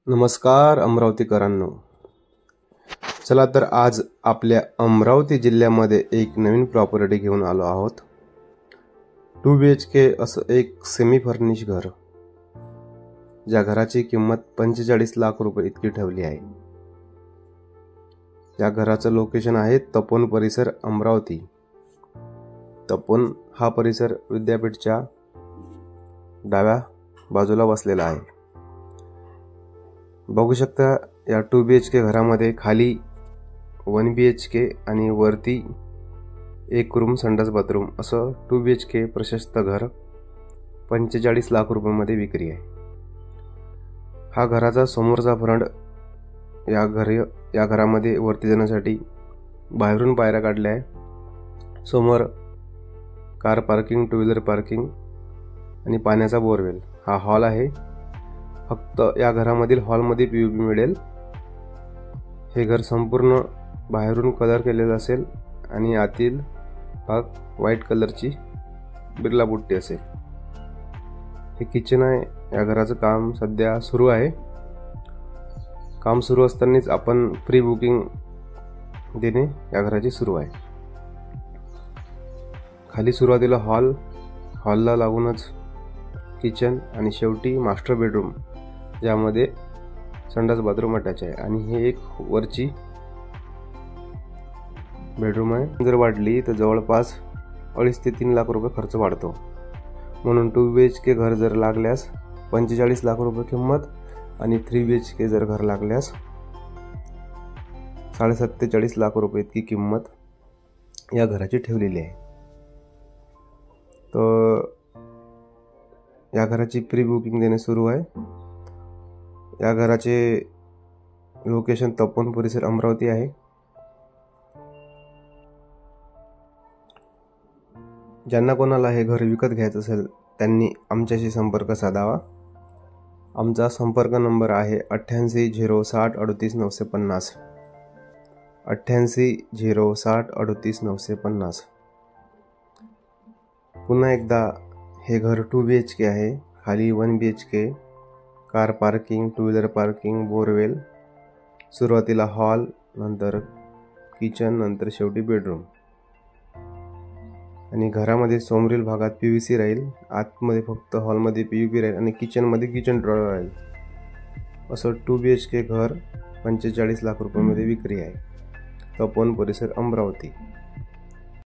नमस्कार अमरावतीकरांनो, चला तर आज आपल्या अमरावती जिल्ह्यामध्ये एक नवीन प्रॉपर्टी घेऊन आलो आहोत। 2 BHK असं एक सेमी फर्निश घर, ज्या घराची किंमत 45 लाख रुपये इतकी ठेवली आहे। या घराचं लोकेशन आहे तपोवन परिसर अमरावती। तपोवन हा परिसर विद्यापीठच्या डाव्या बाजूला वसलेला आहे। बघू शकता या 2 BHK घरामध्ये खाली 1 BHK आणि वरती एक रूम संडास बाथरूम असं 2 BHK प्रशस्त घर 45 लाख रुपयांमध्ये विक्री आहे। हा घराचा समोरचा फ्रंट या घरामध्ये वरती जाण्यासाठी बाहेरून पायऱ्या काढल्या आहे। समोर कार पार्किंग, 2 व्हीलर पार्किंग आणि पाण्याचा बोरवेल हा हॉल आहे। फक्त या घरामधील हॉलमध्ये POP मिळेल। हे घर संपूर्ण बाहेरून कलर केलेलं असेल आणि आतील भाग व्हाईट कलरची बिर्ला पुट्टी असेल। हे किचन आहे। या घराचं काम सध्या सुरू आहे। काम सुरू असतानाच आपण प्री बुकिंग देणे या घराची सुरू आहे। खाली सुरुवातीला हॉलला लागूनच किचन आणि शेवटी मास्टर बेडरूम, ज्यामध्ये संडास बाथरूम अटॅच आहे आणि हे एक वरची बेडरूम आहे। जर वाढली तर जवळपास 2.5 ते 3 लाख रुपये खर्च वाढतो। म्हणून 2 BHK घर जर लागल्यास 45 लाख रुपये किंमत आणि 3 BHK जर घर लागल्यास 47.5 लाख रुपये इतकी किंमत या घराची ठेवलेली आहे। तर या घराची प्री बुकिंग देणे सुरू आहे। या घराचे लोकेशन तपोवन परिसर अमरावती आहे। ज्यांना कोणाला हे घर विकत घ्यायचं असेल त्यांनी आमच्याशी संपर्क साधावा। आमचा संपर्क नंबर आहे 88 060 38 950, 88 060 38 950। पुन्हा एकदा हे घर 2 BHK आहे। खाली 1 BHK, car parking, 2 wheeler parking, borewell, सुरुवातीला हॉल, नंतर किचन, नंतर शेवटी बेडरूम आणि घरामध्ये समोरील भागात PVC राहील। आतमध्ये फक्त हॉलमध्ये POP राहील आणि किचनमध्ये किचन ड्रॉवर राहील। असं 2 BHK घर 45 लाख रुपयांमध्ये विक्री आहे। तपोवन परिसर अमरावती।